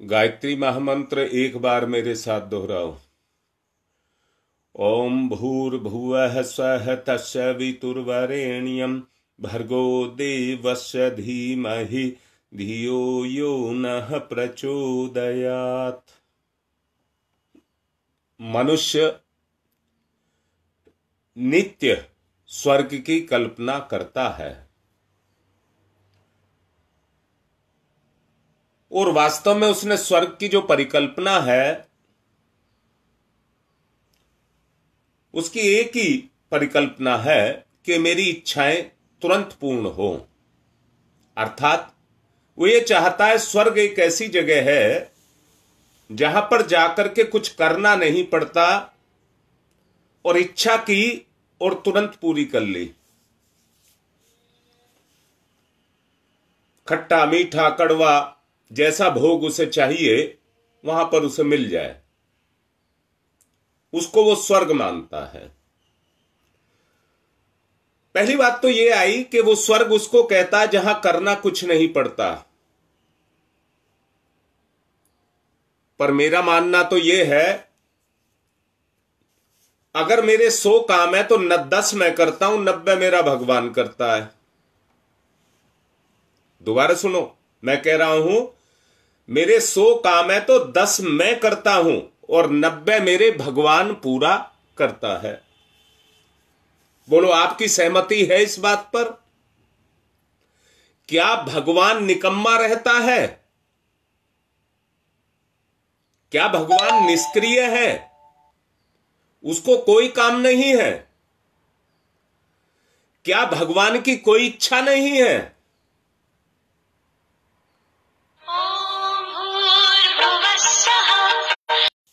गायत्री महामंत्र एक बार मेरे साथ दोहराओ। ओम भूर्भुवः स्वः तत्सवितुर्वरेण्यं भर्गो देवस्य धीमहि धियो यो नः प्रचोदयात्। मनुष्य नित्य स्वर्ग की कल्पना करता है और वास्तव में उसने स्वर्ग की जो परिकल्पना है उसकी एक ही परिकल्पना है कि मेरी इच्छाएं तुरंत पूर्ण हो। अर्थात वो ये चाहता है स्वर्ग एक ऐसी जगह है जहां पर जाकर के कुछ करना नहीं पड़ता और इच्छा की और तुरंत पूरी कर ली। खट्टा मीठा कड़वा जैसा भोग उसे चाहिए वहां पर उसे मिल जाए, उसको वो स्वर्ग मानता है। पहली बात तो ये आई कि वो स्वर्ग उसको कहता है जहां करना कुछ नहीं पड़ता। पर मेरा मानना तो ये है, अगर मेरे 100 काम है तो 10 मैं करता हूं, 90 मेरा भगवान करता है। दोबारा सुनो, मैं कह रहा हूं मेरे 100 काम है तो 10 मैं करता हूं और 90 मेरे भगवान पूरा करता है। बोलो, आपकी सहमति है इस बात पर? क्या भगवान निकम्मा रहता है? क्या भगवान निष्क्रिय है? उसको कोई काम नहीं है? क्या भगवान की कोई इच्छा नहीं है?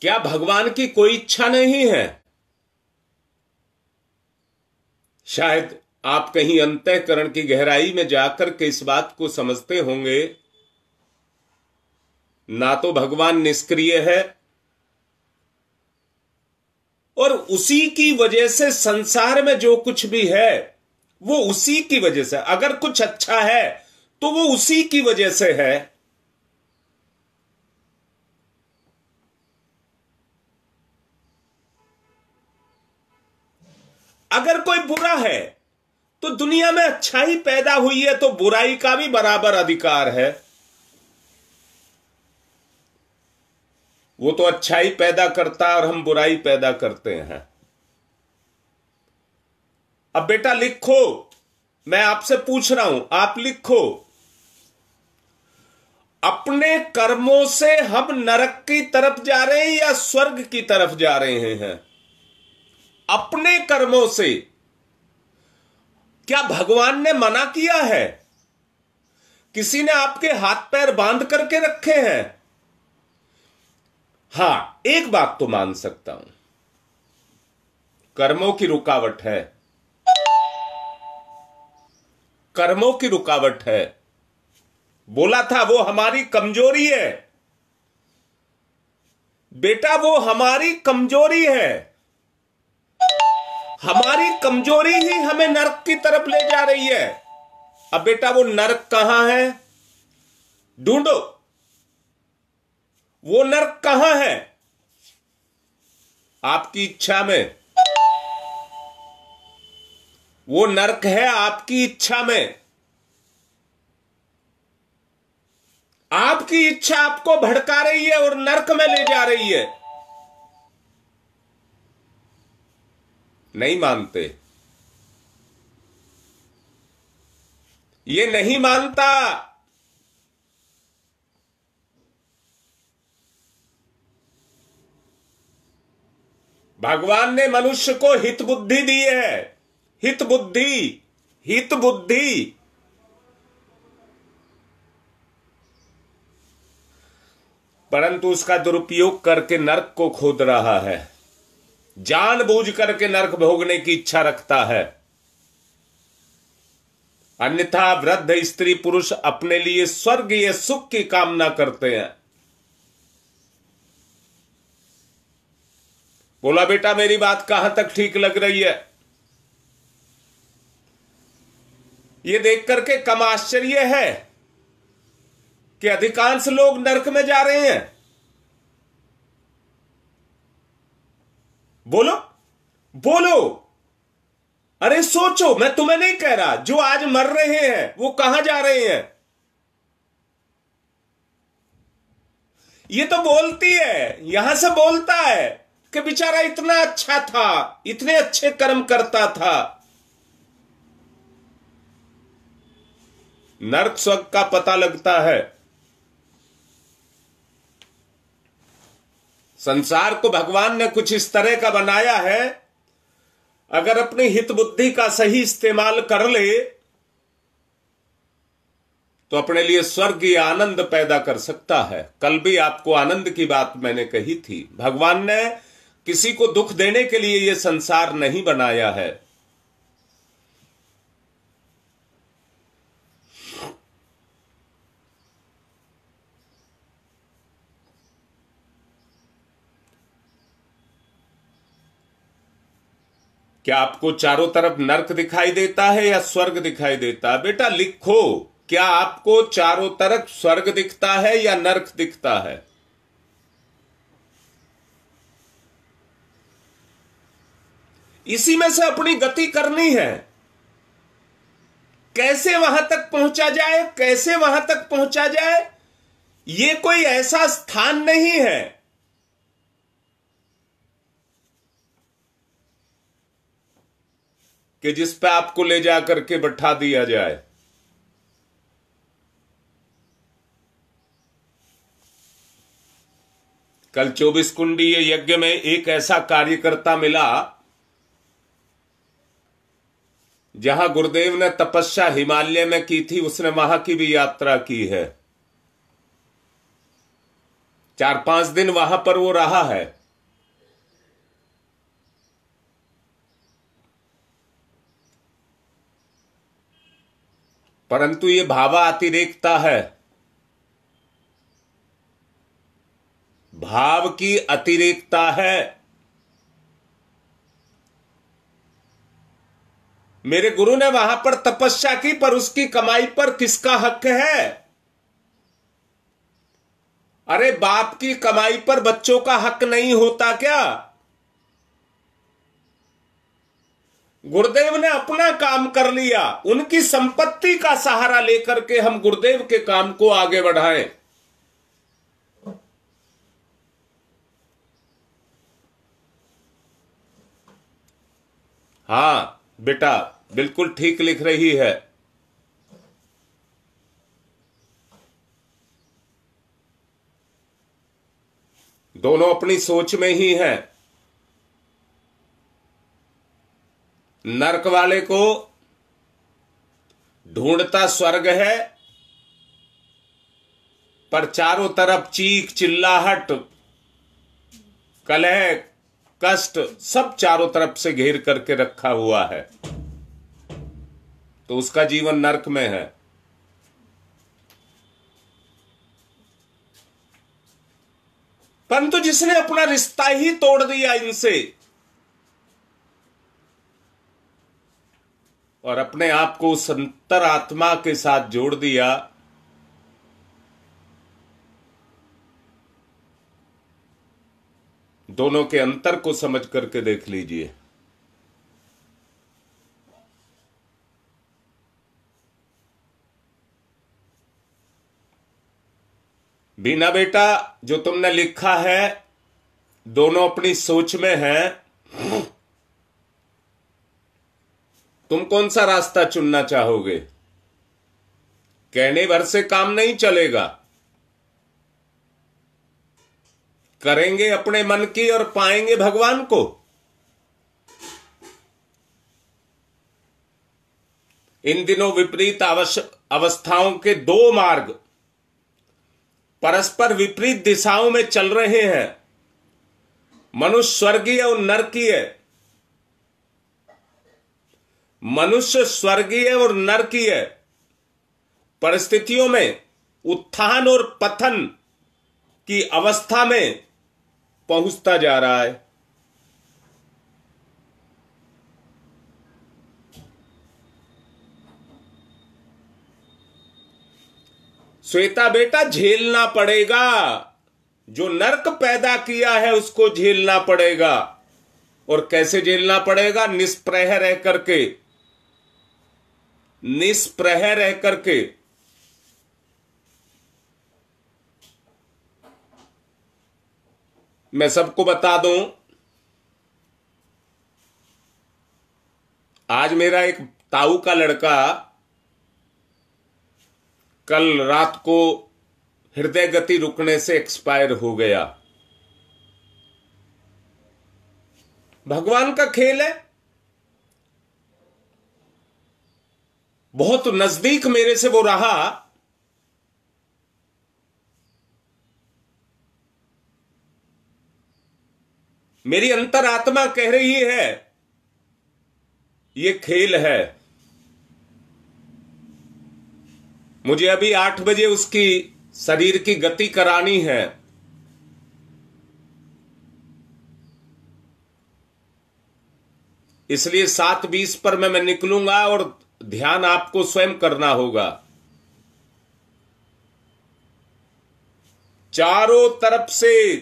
क्या भगवान की कोई इच्छा नहीं है? शायद आप कहीं अंतःकरण की गहराई में जाकर के इस बात को समझते होंगे, ना तो भगवान निष्क्रिय है और उसी की वजह से संसार में जो कुछ भी है वो उसी की वजह से। अगर कुछ अच्छा है तो वो उसी की वजह से है। अगर कोई बुरा है तो दुनिया में अच्छाई पैदा हुई है तो बुराई का भी बराबर अधिकार है। वो तो अच्छाई पैदा करता है और हम बुराई पैदा करते हैं। अब बेटा लिखो, मैं आपसे पूछ रहा हूं, आप लिखो, अपने कर्मों से हम नरक की तरफ जा रहे हैं या स्वर्ग की तरफ जा रहे हैं? अपने कर्मों से। क्या भगवान ने मना किया है? किसी ने आपके हाथ पैर बांध करके रखे हैं? हां, एक बात तो मान सकता हूं, कर्मों की रुकावट है। कर्मों की रुकावट है। बोला था वो हमारी कमजोरी है। बेटा, वो हमारी कमजोरी है। हमारी कमजोरी ही हमें नरक की तरफ ले जा रही है। अब बेटा, वो नरक कहां है? ढूंढो, वो नरक कहां है? आपकी इच्छा में। वो नरक है आपकी इच्छा में। आपकी इच्छा आपको भड़का रही है और नरक में ले जा रही है। नहीं मानते? ये नहीं मानता। भगवान ने मनुष्य को हित बुद्धि दी है। हित बुद्धि, हित बुद्धि। परंतु उसका दुरुपयोग करके नरक को खोद रहा है। जानबूझ करके नरक भोगने की इच्छा रखता है। अन्यथा वृद्ध स्त्री पुरुष अपने लिए स्वर्गीय सुख की कामना करते हैं। बोला, बेटा मेरी बात कहां तक ठीक लग रही है? यह देख करके कम आश्चर्य है कि अधिकांश लोग नरक में जा रहे हैं? बोलो बोलो। अरे सोचो, मैं तुम्हें नहीं कह रहा, जो आज मर रहे हैं वो कहां जा रहे हैं? ये तो बोलती है, यहां से बोलता है कि बेचारा इतना अच्छा था, इतने अच्छे कर्म करता था। नरक स्वर्ग का पता लगता है। संसार को भगवान ने कुछ इस तरह का बनाया है, अगर अपनी हित बुद्धि का सही इस्तेमाल कर ले तो अपने लिए स्वर्ग या आनंद पैदा कर सकता है। कल भी आपको आनंद की बात मैंने कही थी। भगवान ने किसी को दुख देने के लिए यह संसार नहीं बनाया है। क्या आपको चारों तरफ नरक दिखाई देता है या स्वर्ग दिखाई देता है? बेटा लिखो, क्या आपको चारों तरफ स्वर्ग दिखता है या नरक दिखता है? इसी में से अपनी गति करनी है। कैसे वहां तक पहुंचा जाए, कैसे वहां तक पहुंचा जाए, यह कोई ऐसा स्थान नहीं है कि जिस पे आपको ले जाकर के बैठा दिया जाए। कल 24 कुंडी यज्ञ में एक ऐसा कार्यकर्ता मिला जहां गुरुदेव ने तपस्या हिमालय में की थी, उसने वहां की भी यात्रा की है। 4-5 दिन वहां पर वो रहा है। परंतु ये भावातिरेकता है, भाव की अतिरेकता है। मेरे गुरु ने वहां पर तपस्या की, पर उसकी कमाई पर किसका हक है? अरे बाप की कमाई पर बच्चों का हक नहीं होता क्या? गुरुदेव ने अपना काम कर लिया, उनकी संपत्ति का सहारा लेकर के हम गुरुदेव के काम को आगे बढ़ाएं। हां बेटा, बिल्कुल ठीक लिख रही है। दोनों अपनी सोच में ही हैं। नरक वाले को ढूंढता स्वर्ग है, पर चारों तरफ चीख चिल्लाहट, कलह, कष्ट सब चारों तरफ से घेर करके रखा हुआ है, तो उसका जीवन नरक में है। परंतु जिसने अपना रिश्ता ही तोड़ दिया इनसे और अपने आप को उस अंतर आत्मा के साथ जोड़ दिया, दोनों के अंतर को समझ करके देख लीजिए। बीना बेटा, जो तुमने लिखा है दोनों अपनी सोच में हैं। तुम कौन सा रास्ता चुनना चाहोगे? कहने भर से काम नहीं चलेगा। करेंगे अपने मन की और पाएंगे भगवान को। इन दिनों विपरीत अवस्थाओं के दो मार्ग परस्पर विपरीत दिशाओं में चल रहे हैं। मनुष्य स्वर्गीय और नरकीय, मनुष्य स्वर्गीय और नरकीय परिस्थितियों में उत्थान और पतन की अवस्था में पहुंचता जा रहा है। श्वेता बेटा झेलना पड़ेगा, जो नरक पैदा किया है उसको झेलना पड़ेगा। और कैसे झेलना पड़ेगा? निष्प्रह रह करके, निष्प्रह रह करके। मैं सबको बता दूं, आज मेरा एक ताऊ का लड़का कल रात को हृदय गति रुकने से एक्सपायर हो गया। भगवान का खेल है। बहुत नजदीक मेरे से वो रहा। मेरी अंतरात्मा कह रही है ये खेल है। मुझे अभी 8 बजे उसकी शरीर की गति करानी है। इसलिए 7:20 पर मैं निकलूंगा और ध्यान आपको स्वयं करना होगा। चारों तरफ से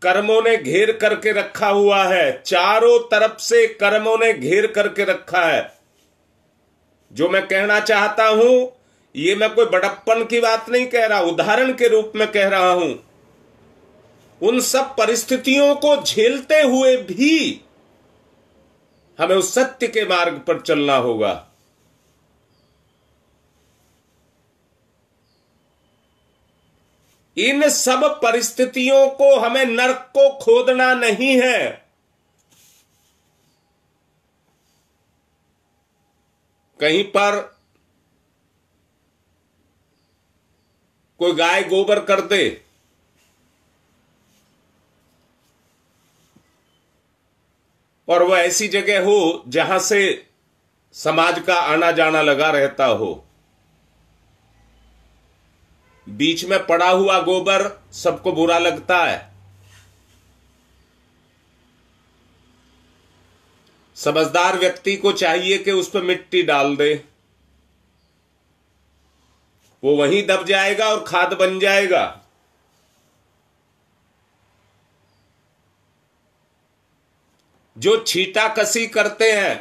कर्मों ने घेर करके रखा हुआ है, चारों तरफ से कर्मों ने घेर करके रखा है। जो मैं कहना चाहता हूं, ये मैं कोई बड़प्पन की बात नहीं कह रहा, उदाहरण के रूप में कह रहा हूं। उन सब परिस्थितियों को झेलते हुए भी हमें उस सत्य के मार्ग पर चलना होगा। इन सब परिस्थितियों को हमें नरक को खोदना नहीं है। कहीं पर कोई गाय गोबर कर दे, और वह ऐसी जगह हो जहां से समाज का आना जाना लगा रहता हो, बीच में पड़ा हुआ गोबर सबको बुरा लगता है। समझदार व्यक्ति को चाहिए कि उस पर मिट्टी डाल दे, वो वहीं दब जाएगा और खाद बन जाएगा। जो छीटा कसी करते हैं,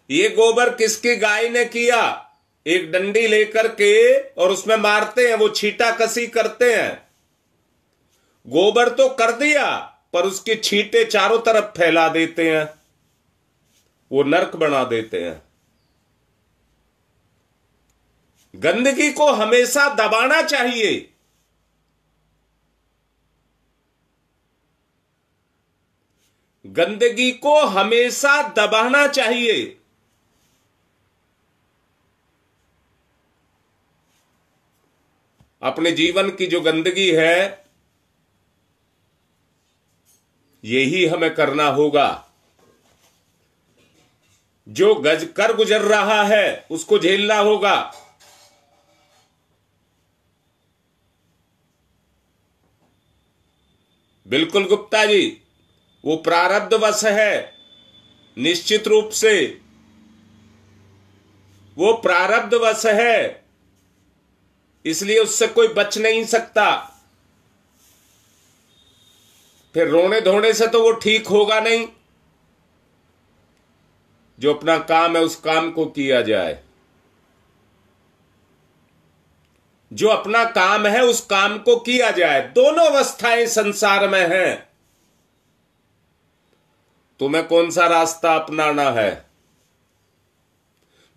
ये गोबर किसकी गाय ने किया? एक डंडी लेकर के और उसमें मारते हैं, वो छीटा कसी करते हैं। गोबर तो कर दिया पर उसके छींटे चारों तरफ फैला देते हैं, वो नरक बना देते हैं। गंदगी को हमेशा दबाना चाहिए। गंदगी को हमेशा दबाना चाहिए। अपने जीवन की जो गंदगी है, यही हमें करना होगा। जो गज कर गुजर रहा है उसको झेलना होगा। बिल्कुल गुप्ता जी, वो प्रारब्धवश है, निश्चित रूप से वो प्रारब्धवश है, इसलिए उससे कोई बच नहीं सकता। फिर रोने धोने से तो वो ठीक होगा नहीं। जो अपना काम है उस काम को किया जाए, जो अपना काम है उस काम को किया जाए। दोनों अवस्थाएं संसार में हैं, तुम्हें कौन सा रास्ता अपनाना है?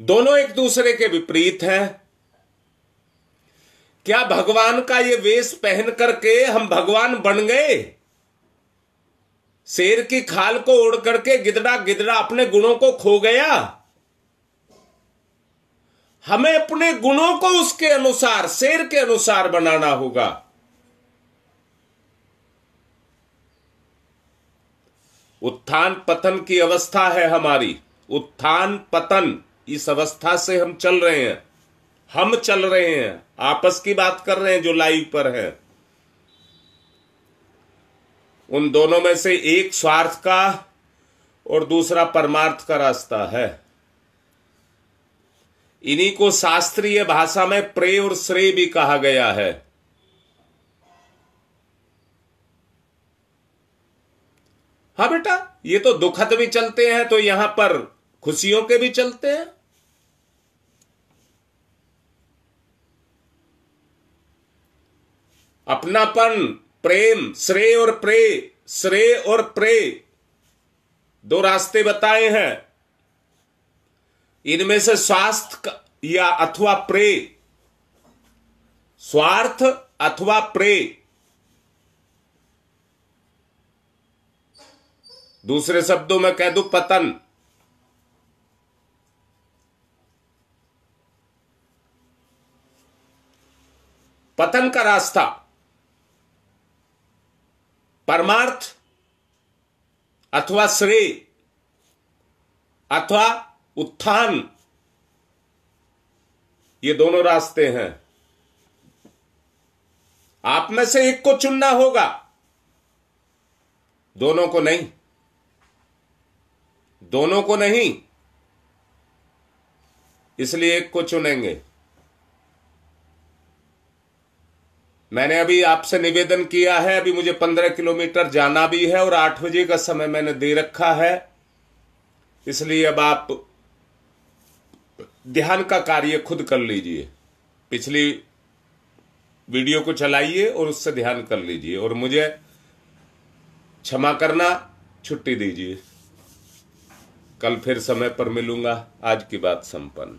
दोनों एक दूसरे के विपरीत हैं। क्या भगवान का ये वेश पहन करके हम भगवान बन गए? शेर की खाल को ओढ़ करके गिदड़ा गिदड़ा अपने गुणों को खो गया। हमें अपने गुणों को उसके अनुसार, शेर के अनुसार बनाना होगा। उत्थान पतन की अवस्था है हमारी, उत्थान पतन, इस अवस्था से हम चल रहे हैं। हम चल रहे हैं, आपस की बात कर रहे हैं जो लाइव पर है। उन दोनों में से एक स्वार्थ का और दूसरा परमार्थ का रास्ता है। इन्हीं को शास्त्रीय भाषा में प्रेय और श्रेय भी कहा गया है। हाँ बेटा, ये तो दुखद भी चलते हैं तो यहां पर खुशियों के भी चलते हैं। अपनापन, प्रेम, श्रेय और प्रेय, श्रेय और प्रेय, दो रास्ते बताए हैं। इनमें से स्वार्थ या अथवा प्रेय, स्वार्थ अथवा प्रेय, दूसरे शब्दों में कह दूं पतन। पतन का रास्ता, परमार्थ अथवा श्रेय अथवा उत्थान, ये दोनों रास्ते हैं। आप में से एक को चुनना होगा, दोनों को नहीं, दोनों को नहीं, इसलिए एक को चुनेंगे। मैंने अभी आपसे निवेदन किया है, अभी मुझे 15 किलोमीटर जाना भी है और 8 बजे का समय मैंने दे रखा है, इसलिए अब आप ध्यान का कार्य खुद कर लीजिए। पिछली वीडियो को चलाइए और उससे ध्यान कर लीजिए और मुझे क्षमा करना, छुट्टी दीजिए। कल फिर समय पर मिलूंगा। आज की बात संपन्न।